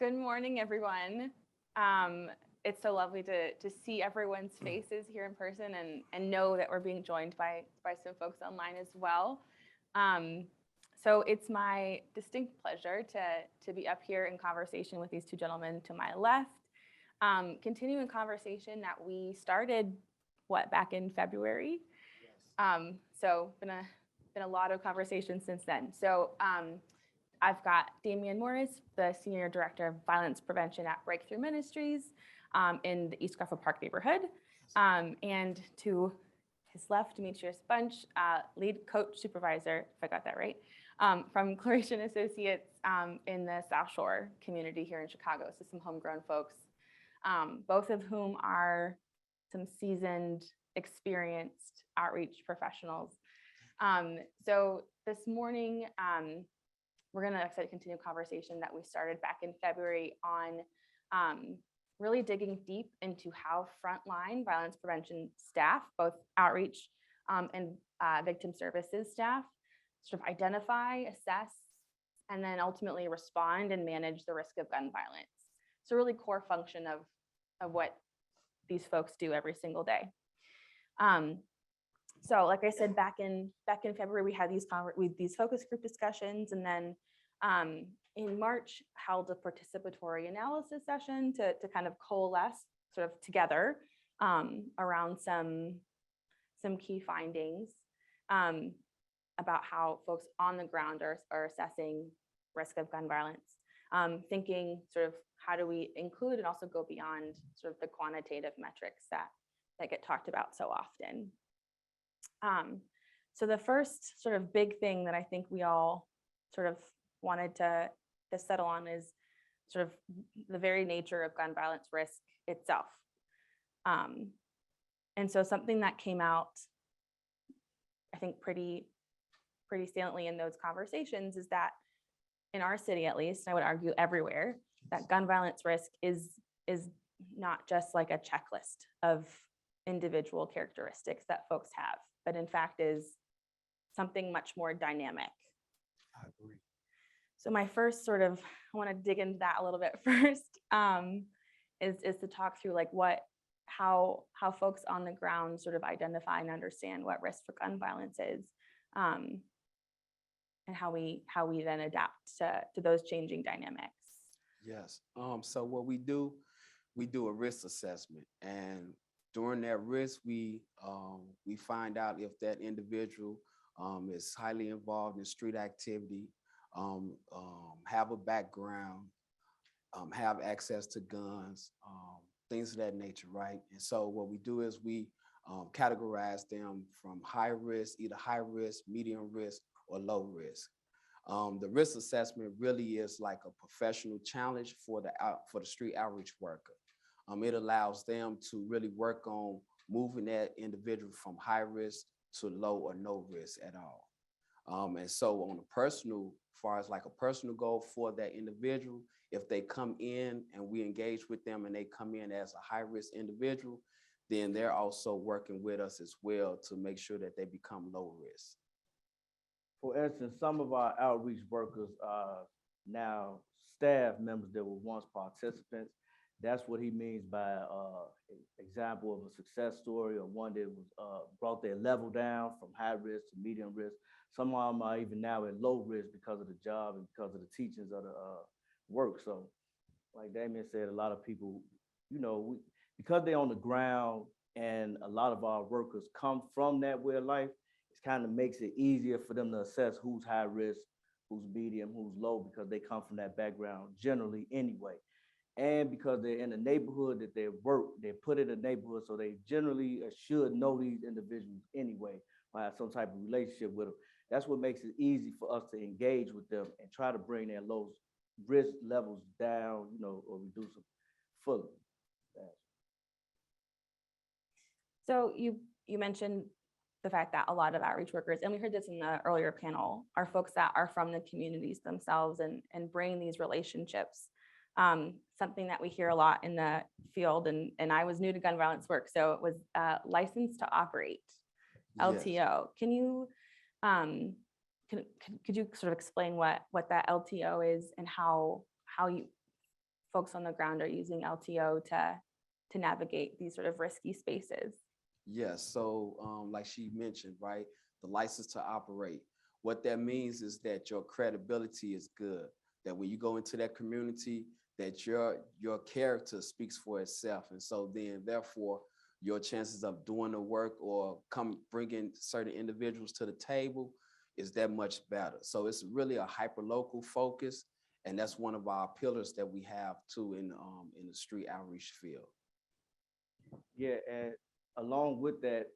Good morning, everyone. It's so lovely to see everyone's faces here in person and know that we're being joined by some folks online as well. So it's my distinct pleasure to be up here in conversation with these two gentlemen to my left, continuing conversation that we started, back in February. Yes. So been a lot of conversations since then. So I've got Damien Morris, the Senior Director of Violence Prevention at Breakthrough Ministries in the East Garfield Park neighborhood. And to his left, Demetrius Bunch, Lead Coach Supervisor, if I got that right, from Claretian Associates in the South Shore community here in Chicago. So some homegrown folks, both of whom are some seasoned, experienced outreach professionals. So this morning, we're going to continue a conversation that we started back in February on really digging deep into how frontline violence prevention staff, both outreach and victim services staff, sort of identify, assess, and then ultimately respond and manage the risk of gun violence. It's a really core function of what these folks do every single day. So like I said, back in February, we had these focus group discussions, and then in March held a participatory analysis session to kind of coalesce sort of together around some key findings about how folks on the ground are assessing risk of gun violence, thinking sort of how do we include and also go beyond sort of the quantitative metrics that get talked about so often. So the first sort of big thing that I think we all sort of wanted to settle on is sort of the very nature of gun violence risk itself. And so something that came out, I think pretty saliently in those conversations is that in our city, at least, I would argue everywhere, that gun violence risk is not just like a checklist of individual characteristics that folks have, but in fact is something much more dynamic. I agree. So my first I want to dig into that a little bit first, is to talk through like how folks on the ground sort of identify and understand what risk for gun violence is, and how we then adapt to those changing dynamics. Yes. So what we do a risk assessment, and during that risk, we find out if that individual is highly involved in street activity, have a background, have access to guns, things of that nature, right? And so what we do is we categorize them from high risk, either high risk, medium risk, or low risk. The risk assessment really is like a professional challenge for the street outreach worker. It allows them to really work on moving that individual from high risk to low or no risk at all. And so on a personal, as far as like a personal goal for that individual, if they come in and we engage with them and they come in as a high risk individual, then they're also working with us as well to make sure that they become low risk. For instance, some of our outreach workers are now staff members that were once participants. That's what he means by example of a success story, or one that was brought their level down from high risk to medium risk. Some of them are even now at low risk because of the job and because of the teachings of the work. So like Damien said, a lot of people, because they're on the ground and a lot of our workers come from that way of life, it kind of makes it easier for them to assess who's high risk, who's medium, who's low, because they come from that background generally anyway. And because they're in the neighborhood that they work, they're put in the neighborhood, so they generally should know these individuals anyway, or have some type of relationship with them. That's what makes it easy for us to engage with them and try to bring their low risk levels down, or reduce them fully. So you mentioned the fact that a lot of outreach workers, and we heard this in the earlier panel, are folks that are from the communities themselves and bring these relationships. Something that we hear a lot in the field, and I was new to gun violence work, so it was license to operate, LTO. Yes. Can you could you sort of explain what that LTO is and how folks on the ground are using LTO to navigate these sort of risky spaces? Yes, so like she mentioned, right, the license to operate. What that means is that your credibility is good. That when you go into that community, that your character speaks for itself, and so then therefore your chances of doing the work or bringing certain individuals to the table is that much better. So it's really a hyper-local focus, and that's one of our pillars that we have too in the street outreach field. Yeah, and along with that,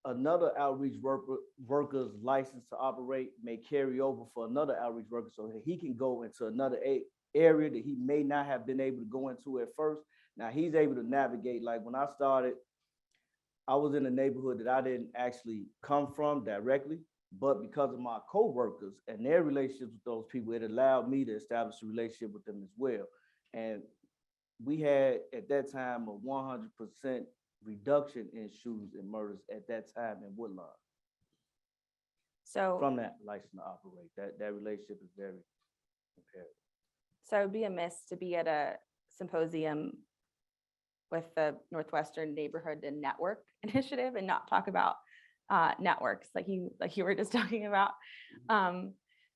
another outreach worker's license to operate may carry over for another outreach worker so that he can go into another area that he may not have been able to go into at first. Now he's able to navigate. Like when I started, I was in a neighborhood that I didn't actually come from directly, but because of my coworkers and their relationships with those people, it allowed me to establish a relationship with them as well. And we had at that time a 100% reduction in shootings and murders at that time in Woodlawn. So From that license to operate, that relationship is very imperative. So it'd be amiss to be at a symposium with the Northwestern Neighborhood and Network Initiative and not talk about networks like you were just talking about.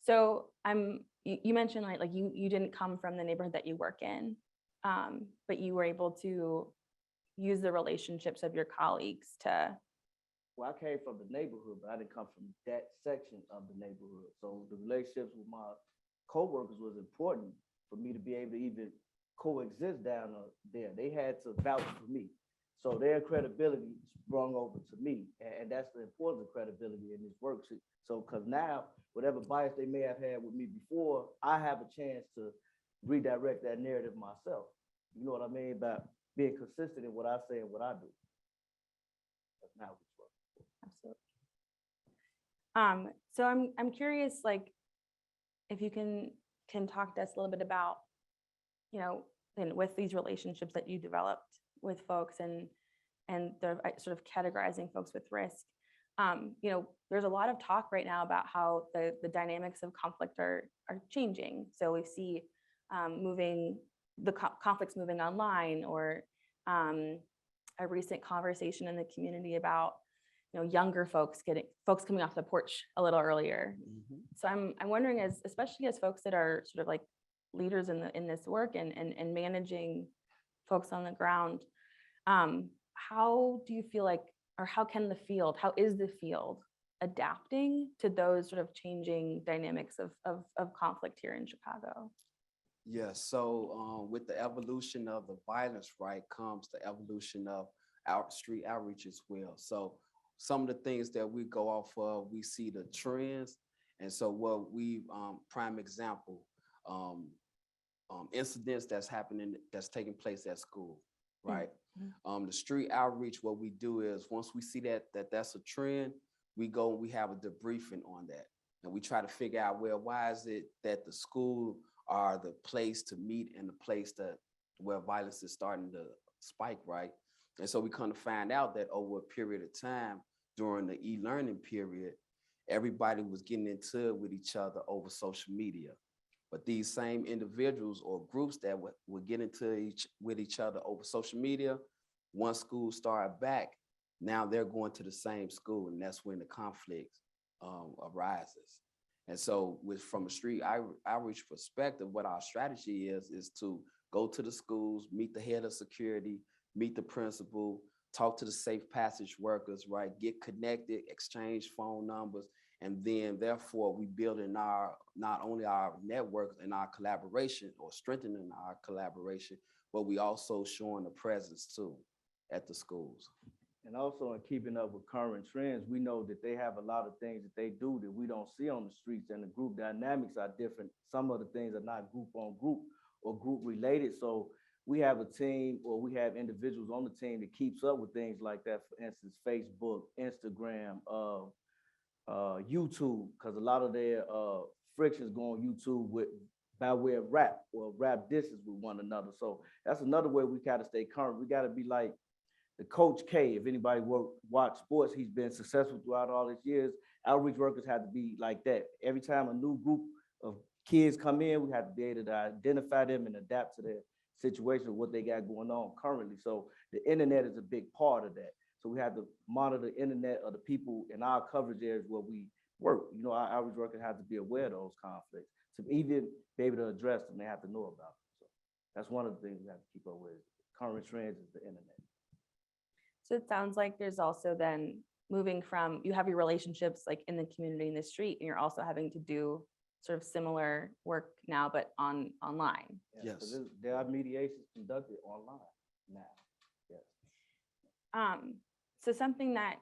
So you mentioned like you didn't come from the neighborhood that you work in, but you were able to use the relationships of your colleagues to. Well, I came from the neighborhood, but I didn't come from that section of the neighborhood. So the relationships with my coworkers was important for me to be able to even coexist down there. They had to vouch for me. So their credibility sprung over to me. And that's the importance of credibility in this work. So, because now, whatever bias they may have had with me before, I have a chance to redirect that narrative myself. You know what I mean? About being consistent in what I say and what I do. That's not which work. Absolutely. So I'm curious, like, if you can talk to us a little bit about, and with these relationships that you developed with folks and they're sort of categorizing folks with risk. There's a lot of talk right now about how the dynamics of conflict are changing. So we see conflicts moving online, or a recent conversation in the community about younger folks coming off the porch a little earlier. Mm-hmm. So I'm wondering, especially as folks that are sort of like leaders in this work and managing folks on the ground, how do you feel like, or how is the field adapting to those sort of changing dynamics of conflict here in Chicago? Yes, so with the evolution of the violence, right, comes the evolution of street outreach as well. So some of the things that we go off of, we see the trends. And so what we, prime example, incidents that's taking place at school, right? Mm-hmm. The street outreach, what we do is once we see that's a trend, we have a debriefing on that. And we try to figure out, well, why is it that the school are the place to meet and the place where violence is starting to spike, right? And so we kind of find out that over a period of time during the e-learning period, everybody was getting into it with each other over social media. But these same individuals or groups that would get into with each other over social media, once school started back, now they're going to the same school, and that's when the conflict arises. And so from a street outreach perspective, what our strategy is to go to the schools, meet the head of security, meet the principal, talk to the safe passage workers, right? Get connected, exchange phone numbers, and then therefore we building not only our networks and our collaboration or strengthening our collaboration, but we also showing the presence too at the schools. And also in keeping up with current trends, we know that they have a lot of things that they do that we don't see on the streets, and the group dynamics are different. Some of the things are not group on group or group related. So we have a team, or we have individuals on the team that keeps up with things like that. For instance, Facebook, Instagram, YouTube, because a lot of their frictions go on YouTube by way of rap or rap disses with one another. So that's another way we gotta stay current. We gotta be like the Coach K. If anybody watch sports, he's been successful throughout all these years. Outreach workers have to be like that. Every time a new group of kids come in, we have to be able to identify them and adapt to their situation, what they got going on currently. So the internet is a big part of that. So we have to monitor the internet of the people in our coverage areas where we work. You know, our outreach workers have to be aware of those conflicts. To even be able to address them, they have to know about them. So that's one of the things we have to keep up with. Current trends is the internet. So it sounds like there's also then moving from, you have your relationships like in the community, in the street, and you're also having to do sort of similar work now, but online. Yeah, so Yes. there are mediations conducted online now. Yes. So something that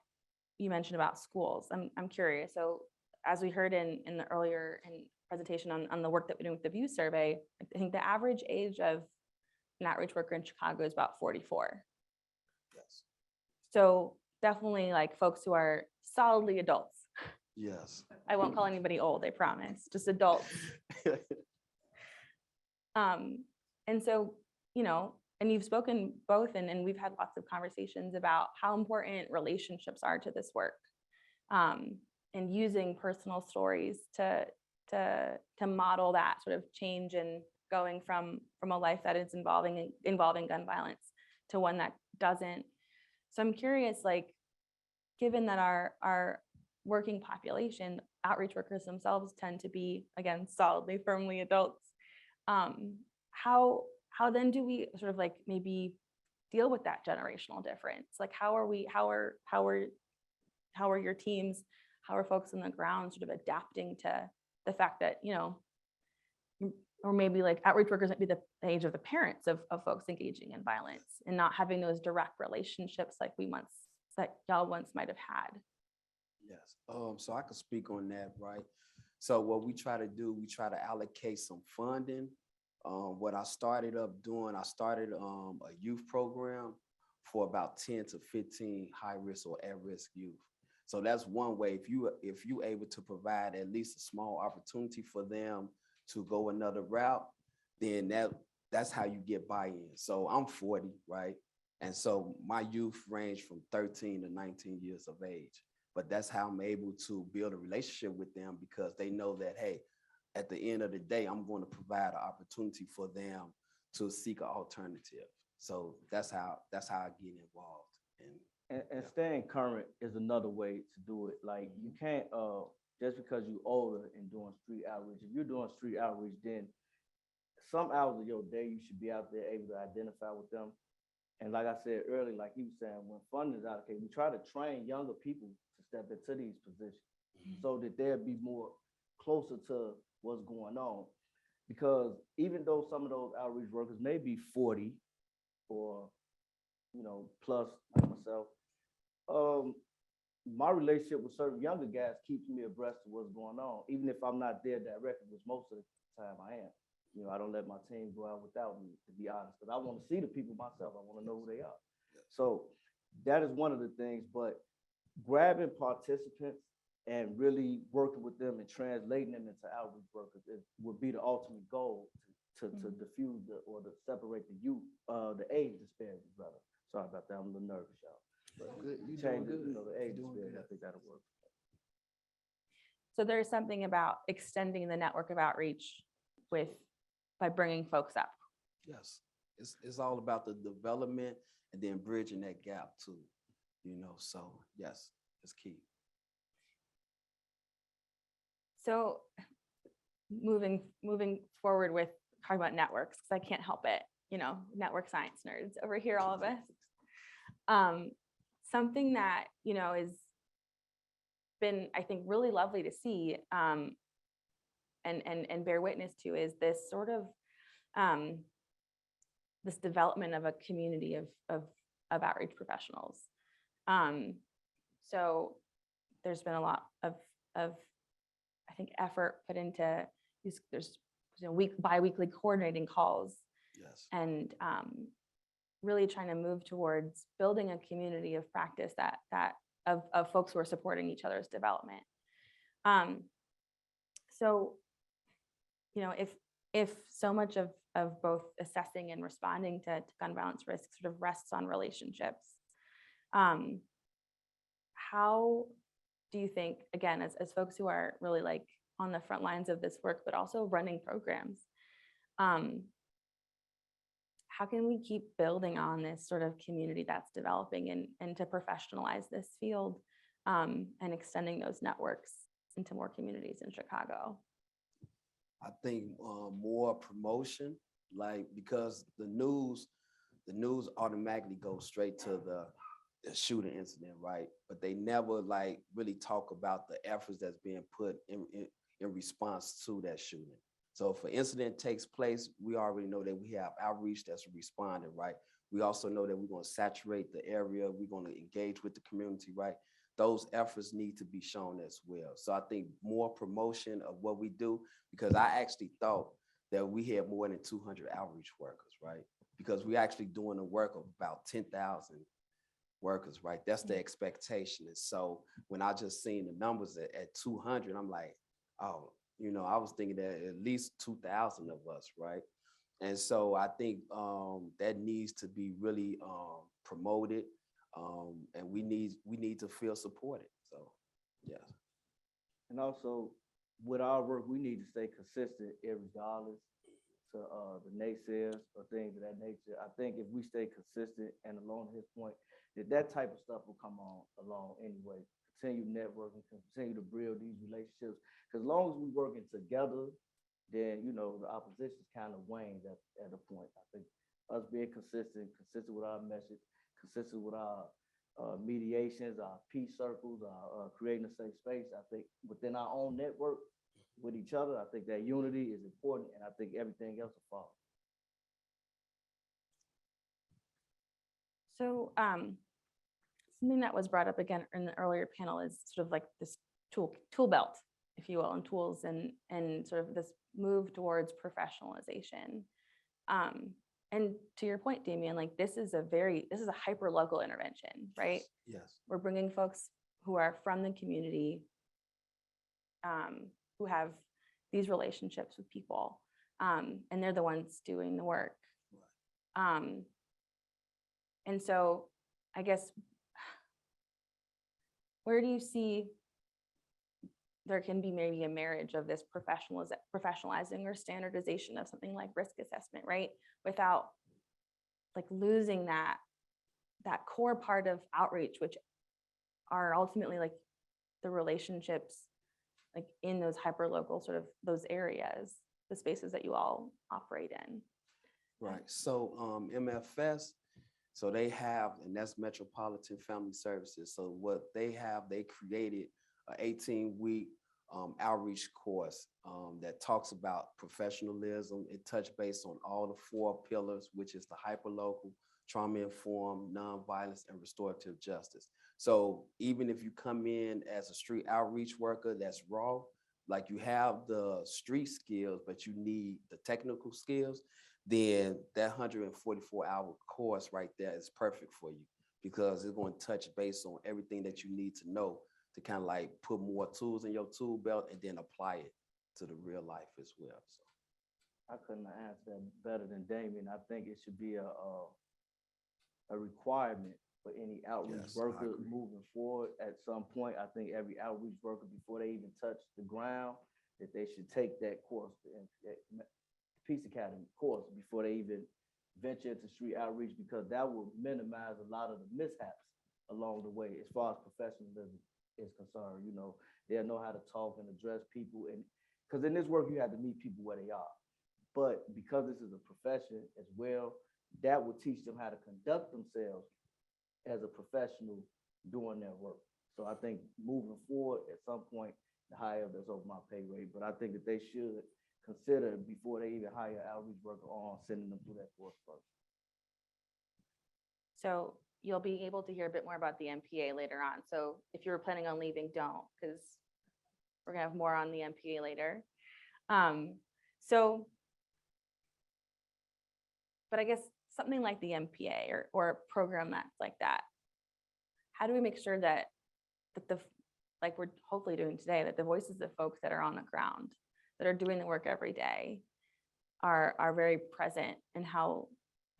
you mentioned about schools, I'm curious. So as we heard in the earlier presentation on the work that we're doing with the View survey, I think the average age of an outreach worker in Chicago is about 44. Yes. So definitely like folks who are solidly adults. Yes. I won't call anybody old, I promise, just adults. And so, you know, and you've spoken both, and we've had lots of conversations about how important relationships are to this work, and using personal stories to model that sort of change and going from a life that is involving gun violence to one that doesn't. So I'm curious, like, given that our working population, outreach workers themselves tend to be, again, solidly, firmly adults, how then do we sort of like maybe deal with that generational difference? Like, how are your teams, how are folks on the ground sort of adapting to the fact that, you know, or maybe like outreach workers might be the age of the parents of folks engaging in violence and not having those direct relationships like y'all once might have had. Yes. So I could speak on that, right? So what we try to do, we try to allocate some funding. What I started up doing, I started a youth program for about 10 to 15 high risk or at risk youth. So that's one way. If you able to provide at least a small opportunity for them to go another route, then that's how you get buy-in. So I'm 40, right? And so my youth range from 13 to 19 years of age. But that's how I'm able to build a relationship with them, because they know that, hey, at the end of the day, I'm going to provide an opportunity for them to seek an alternative. So that's how I get involved. And staying current is another way to do it. Like, you can't, just because you're older and doing street outreach, if you're doing street outreach, then some hours of your day, you should be out there able to identify with them. And like I said earlier, like he was saying, when funding is allocated, we try to train younger people to step into these positions so that they'll be more closer to what's going on. Because even though some of those outreach workers may be 40 or, you know, plus like myself, my relationship with certain younger guys keeps me abreast of what's going on, even if I'm not there directly, which most of the time I am. You know, I don't let my team go out without me, to be honest, because I want to see the people myself. I want to know who they are. So that is one of the things, but grabbing participants and really working with them and translating them into outreach workers would be the ultimate goal to diffuse or to separate the youth, the age disparities, rather. Sorry about that, I'm a little nervous, y'all. Good. You Change doing good. You know, the age Doing disparity, good. I think that'll work. So there's something about extending the network of outreach by bringing folks up. Yes, it's all about the development and then bridging that gap too, you know, so yes, it's key. So moving forward with talking about networks, because I can't help it, you know, network science nerds over here, all of us. Something that, you know, has been, I think, really lovely to see and bear witness to is this sort of this development of a community of outreach professionals. So there's been a lot of I think effort put into these. There's bi-weekly coordinating calls. Yes. And really trying to move towards building a community of practice that of folks who are supporting each other's development. So, you know, if so much of both assessing and responding to gun violence risks sort of rests on relationships, how do you think, again, as folks who are really like on the front lines of this work, but also running programs. How can we keep building on this sort of community that's developing and to professionalize this field and extending those networks into more communities in Chicago? I think more promotion, like, because the news automatically goes straight to the shooting incident, right? But they never like really talk about the efforts that's being put in response to that shooting. So if an incident takes place, we already know that we have outreach that's responding, right? We also know that we're going to saturate the area. We're going to engage with the community, right? Those efforts need to be shown as well. So I think more promotion of what we do, because I actually thought that we had more than 200 outreach workers, right? Because we're actually doing the work of about 10,000 workers, right? That's the expectation. And so when I just seen the numbers at 200, I'm like, oh, you know, I was thinking that at least 2,000 of us, right? And so I think that needs to be really promoted, and we need to feel supported. So, yeah. And also, with our work, we need to stay consistent regardless to the naysayers or things of that nature. I think if we stay consistent, and along his point, that type of stuff will come on along anyway. Continue networking, continue to build these relationships. Because as long as we're working together, then, you know, the opposition kind of wanes at a point. I think us being consistent with our message, consistent with our mediations, our peace circles, our creating a safe space. I think within our own network with each other, I think that unity is important, and I think everything else will follow. So something that was brought up again in the earlier panel is sort of like this tool belt, if you will, and tools and sort of this move towards professionalization. And to your point, Damien, like this is a hyper local intervention, right? Yes. We're bringing folks who are from the community, who have these relationships with people, and they're the ones doing the work. Right. And so I guess, where do you see there can be maybe a marriage of this professionalizing or standardization of something like risk assessment, right? Without like losing that core part of outreach, which are ultimately like the relationships like in those hyper-local sort of those areas, the spaces that you all operate in. Right. So MFS, so they have, and that's Metropolitan Family Services. So what they have, they created an 18-week outreach course that talks about professionalism. It touched base on all the 4 pillars, which is the hyperlocal, trauma-informed, nonviolence, and restorative justice. So even if you come in as a street outreach worker that's raw, like you have the street skills, but you need the technical skills, then that 144-hour course right there is perfect for you, because it's going to touch base on everything that you need to know to kind of like put more tools in your tool belt and then apply it to the real life as well. So I couldn't answer that better than Damien. I think it should be a requirement for any outreach worker moving forward. At some point, I think every outreach worker, before they even touch the ground, that they should take that course, that Peace Academy course, before they even venture into street outreach, because that will minimize a lot of the mishaps along the way as far as professionalism is concerned. You know, they'll know how to talk and address people, and because in this work you have to meet people where they are. But because this is a profession as well, that will teach them how to conduct themselves as a professional doing their work. So I think moving forward, at some point, the higher that's over my pay rate, but I think that they should consider before they even hire an outreach worker on sending them through that course first. So you'll be able to hear a bit more about the MPA later on. So if you were planning on leaving, don't, because we're gonna have more on the MPA later. But I guess something like the MPA or a program that's like that, how do we make sure that like we're hopefully doing today, that the voices of folks that are on the ground, that are doing the work every day, are very present in how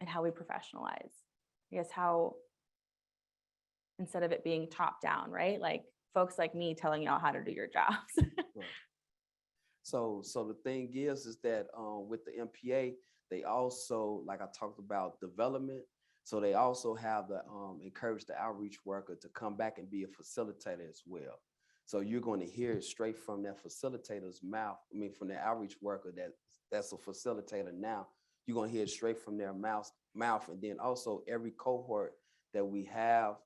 we professionalize? I guess how, instead of it being top down, right? Like folks like me telling y'all how to do your jobs. Right. So the thing is that with the MPA, they also, like I talked about, development. So they also have the encourage the outreach worker to come back and be a facilitator as well. So you're going to hear it straight from that facilitator's mouth. I mean, from the outreach worker that's a facilitator now. You're going to hear it straight from their mouth. And then also every cohort that we have,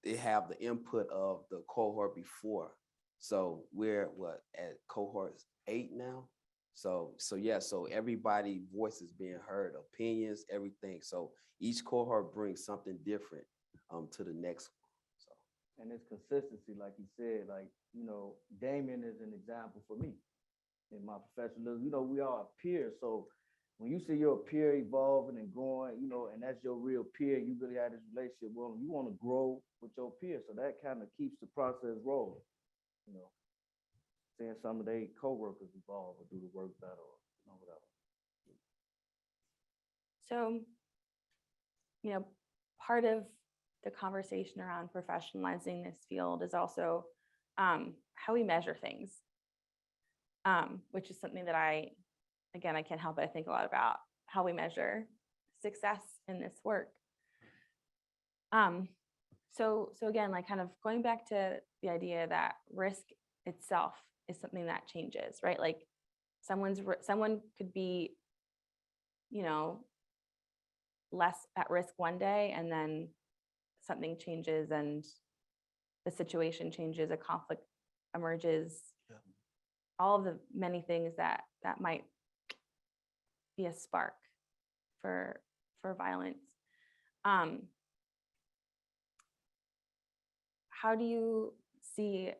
they have the input of the cohort before. So we're at cohort 8 now. So yeah, so everybody voice is being heard, opinions, everything. So each cohort brings something different to the next one. So And it's consistency, like you said, like, Damien is an example for me in my professionalism. We are peers. So when you see your peer evolving and growing, and that's your real peer, you really have this relationship with them, you want to grow with your peer. So that kind of keeps the process rolling, seeing some of their coworkers evolve or do the work better or whatever. So, part of the conversation around professionalizing this field is also how we measure things, which is something that I can't help but think a lot about how we measure success in this work. So again, like kind of going back to the idea that risk itself is something that changes, right? Like someone could be, less at risk one day, and then something changes and the situation changes, a conflict emerges, all of the many things that might be a spark for violence. How do you see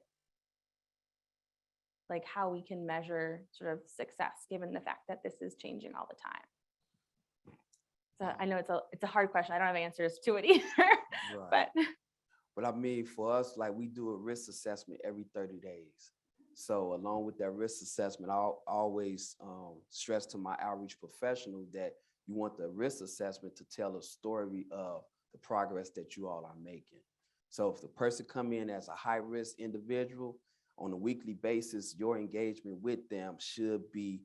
like how we can measure sort of success given the fact that this is changing all the time? So I know it's a hard question. I don't have answers to it either. right. But I mean, for us, like we do a risk assessment every 30 days. So along with that risk assessment, I'll always stress to my outreach professional that you want the risk assessment to tell a story of the progress that you all are making. So if the person come in as a high risk individual on a weekly basis, your engagement with them should be,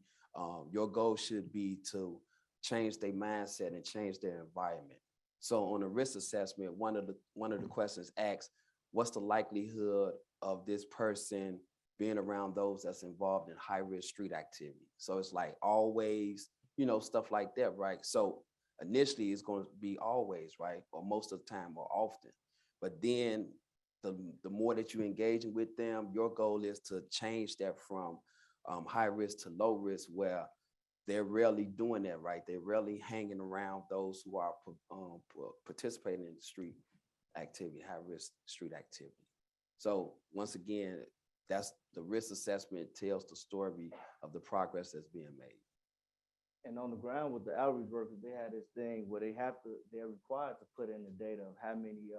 your goal should be to change their mindset and change their environment. So on a risk assessment, one of the questions asks, what's the likelihood of this person being around those that's involved in high risk street activity? So it's like always, stuff like that, right? So initially it's going to be always, right? Or most of the time or often. But then the more that you're engaging with them, your goal is to change that from high risk to low risk, where they're rarely doing that, right? They're rarely hanging around those who are participating in the street activity, high risk street activity. So once again, that's the risk assessment tells the story of the progress that's being made. And on the ground with the outreach workers, they had this thing where they're required to put in the data of how many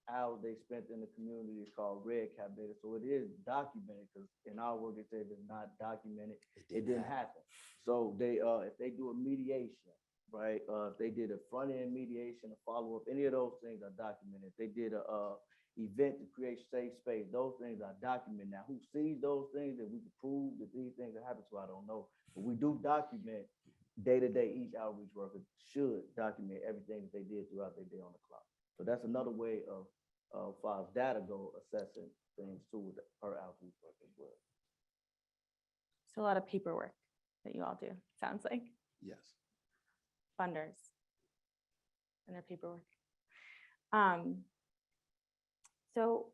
hours they spent in the community. It's called red cap data. So it is documented, because in our work, it said it's not documented. It didn't happen. So they, if they do a mediation, right? If they did a front end mediation, a follow up, any of those things are documented. If they did a event to create safe space, those things are documented. Now, who sees those things that we can prove that these things are happening to, I don't know. But we do document day-to-day. Each outreach worker should document everything that they did throughout their day on the clock. So that's another way of far as data go, assessing things too with our outreach work as well. it's a lot of paperwork that you all do, sounds like. Yes. Funders and their paperwork. So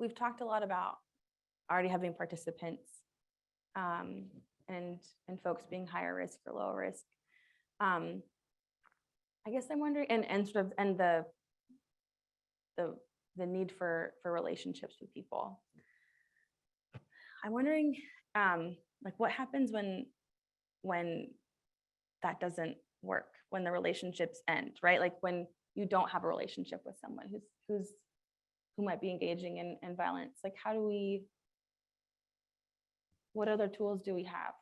we've talked a lot about already having participants and folks being higher risk or lower risk. I guess I'm wondering, and sort of, and the need for relationships with people. I'm wondering, like, what happens when that doesn't work, when the relationships end, right? Like when you don't have a relationship with someone who might be engaging in violence. Like, what other tools do we have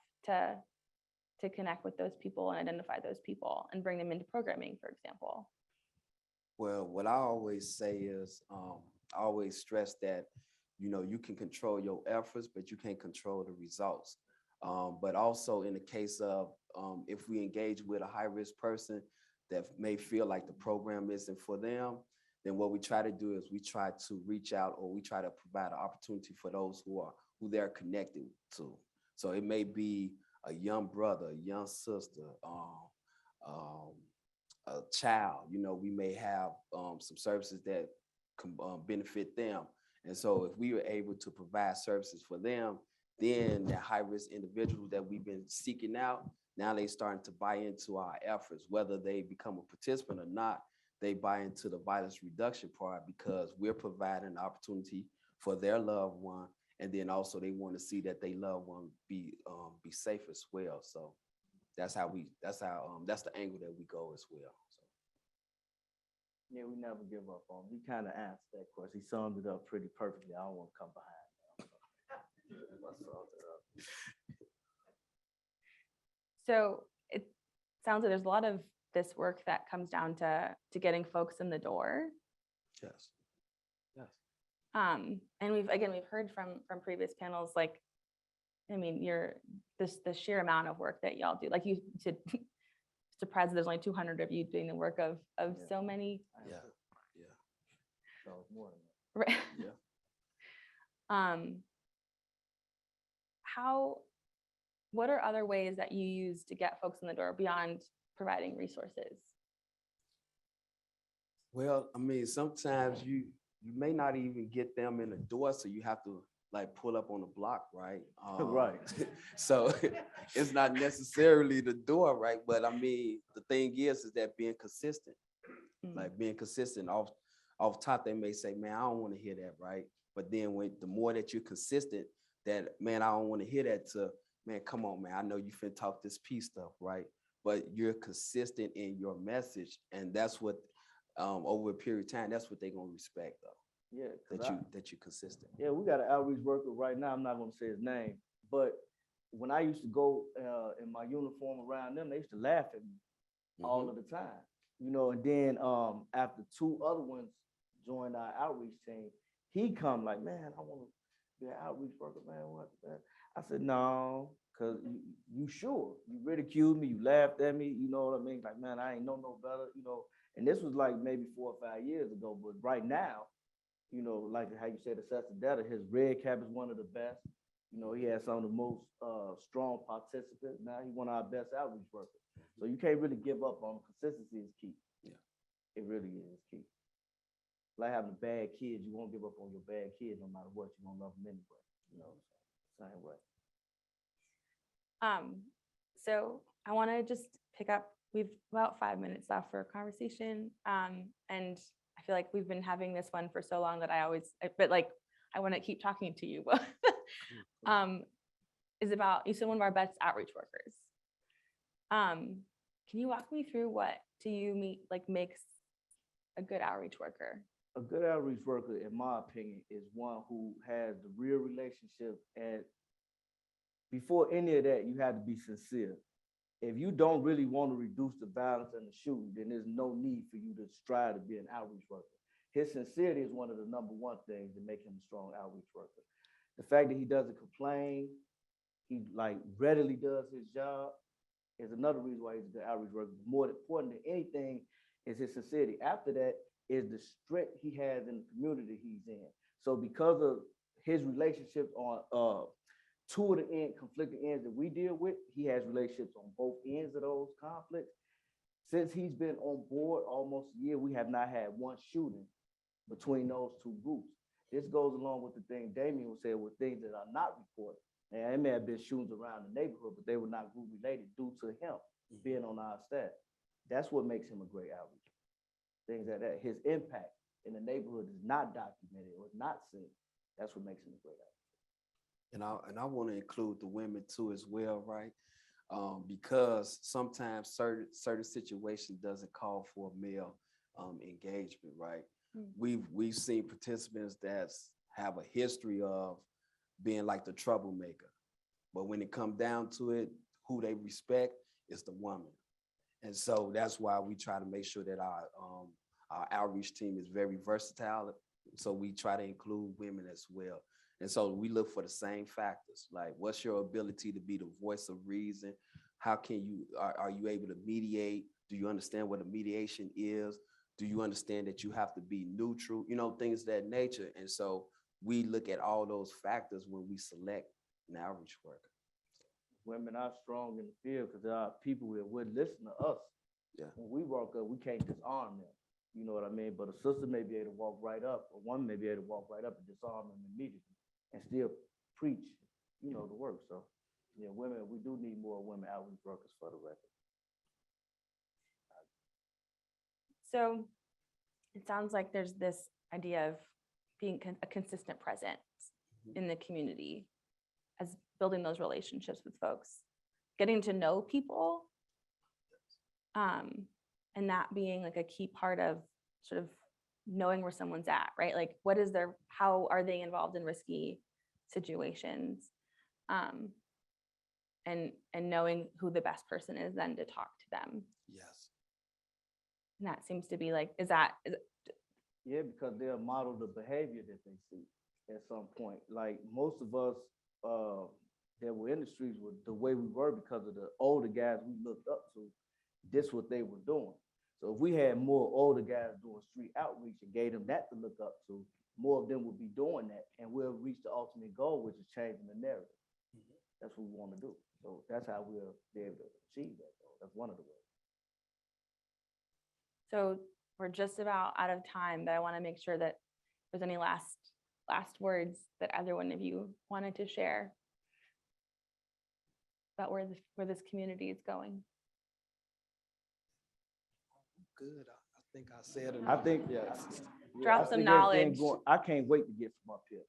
to connect with those people and identify those people and bring them into programming, for example? Well, what I always say is, I always stress that, you can control your efforts, but you can't control the results. But also in the case of, if we engage with a high-risk person that may feel like the program isn't for them, then what we try to do is we try to reach out, or we try to provide an opportunity for those who they're connected to. So it may be a young brother, a young sister, a child. We may have some services that can benefit them. And so if we were able to provide services for them, then the high-risk individuals that we've been seeking out, now they starting to buy into our efforts, whether they become a participant or not. They buy into the violence reduction part because we're providing an opportunity for their loved one, and then also they want to see that their loved one be safe as well. So that's the angle that we go as well. So. Yeah, we never give up on him. He kind of answered that question. He summed it up pretty perfectly. I don't want to come behind now. So it sounds like there's a lot of this work that comes down to getting folks in the door. Yes. Yes. And we've heard from previous panels, like, I mean, the sheer amount of work that y'all do, like you said, surprised there's only 200 of you doing the work of so many. Yeah. So it's more than that. Right. Yeah. What are other ways that you use to get folks in the door beyond providing resources? Well, I mean, sometimes you may not even get them in the door, so you have to like pull up on the block, right? Right. So it's not necessarily the door, right? But I mean, the thing is that being consistent, like being consistent off top, they may say, man, I don't want to hear that, right? But then the more that you're consistent, that, man, I don't want to hear that, to, man, come on, man, I know you finna talk this peace stuff, right? But you're consistent in your message, and that's what, over a period of time, that's what they're gonna respect, though. Yeah, That you're consistent. Yeah, we got an outreach worker right now. I'm not going to say his name, but when I used to go in my uniform around them, they used to laugh at me all of the time, and then after two other ones joined our outreach team, he come like, man, I want to be an outreach worker, man. What that? I said, no, because you sure. You ridiculed me, you laughed at me, you know what I mean? Like, man, I ain't know no better, and this was like maybe 4 or 5 years ago, but right now, like how you said, assess the data, his red cap is one of the best. He has some of the most strong participants. Now he's one of our best outreach workers. So you can't really give up on him. Consistency is key. Yeah. It really is key. Like having a bad kid, you won't give up on your bad kid no matter what. You're gonna love them anyway. Same way. So I want to just pick up. We've about 5 minutes left for a conversation, and I feel like we've been having this one for so long that I want to keep talking to you. Is about, you said one of our best outreach workers. Can you walk me through what do you makes a good outreach worker? A good outreach worker, in my opinion, is one who has the real relationship, and before any of that, you have to be sincere. If you don't really want to reduce the violence and the shooting, then there's no need for you to strive to be an outreach worker. His sincerity is one of the #1 things that make him a strong outreach worker. The fact that he doesn't complain, he readily does his job, is another reason why he's a good outreach worker. More important than anything is his sincerity. After that is the strength he has in the community he's in. So because of his relationships on two of the conflicting ends that we deal with, he has relationships on both ends of those conflicts. Since he's been on board almost a year, we have not had one shooting between those two groups. This goes along with the thing Damien was saying, with things that are not reported. And it may have been shootings around the neighborhood, but they were not group related due to him being on our staff. That's what makes him a great outreach. Things like that. His impact in the neighborhood is not documented or not seen. That's what makes him a great outreach. And I want to include the women too as well, right? Because sometimes certain situation doesn't call for a male engagement, right? We've seen participants that have a history of being like the troublemaker, but when it comes down to it, who they respect is the woman. And so that's why we try to make sure that our outreach team is very versatile. So we try to include women as well. And so we look for the same factors, like what's your ability to be the voice of reason? How can you, are you able to mediate? Do you understand what a mediation is? Do you understand that you have to be neutral? You know, things of that nature. And so we look at all those factors when we select an outreach worker. Women are strong in the field because there are people that would listen to us. Yeah. When we work up, we can't disarm them. You know what I mean? But a sister may be able to walk right up, or one may be able to walk right up and disarm them immediately and still preach, you know, the work. So, yeah, women, we do need more women outreach workers for the record. So it sounds like there's this idea of being a consistent presence in the community, as building those relationships with folks, getting to know people, and that being like a key part of sort of knowing where someone's at, right? Like how are they involved in risky situations? And knowing who the best person is then to talk to them. Yes. And that seems to be like, Yeah, because they'll model the behavior that they see at some point. Like most of us that were in the streets were the way we were because of the older guys we looked up to. This what they were doing. So if we had more older guys doing street outreach and gave them that to look up to, more of them would be doing that, and we'll reach the ultimate goal, which is changing the narrative. That's what we want to do. So that's how we'll be able to achieve that goal. That's one of the ways. so we're just about out of time, but I want to make sure that there's any last words that either one of you wanted to share about where this community is going. Good. I think I said it. I think, yeah. Drop I some think everything knowledge. I can't wait to get from up here.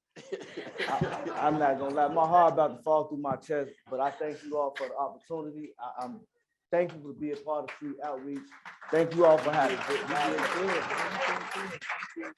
I'm not gonna lie, my heart about to fall through my chest, but I thank you all for the opportunity. I'm thankful to be a part of street outreach. Thank you all for having me.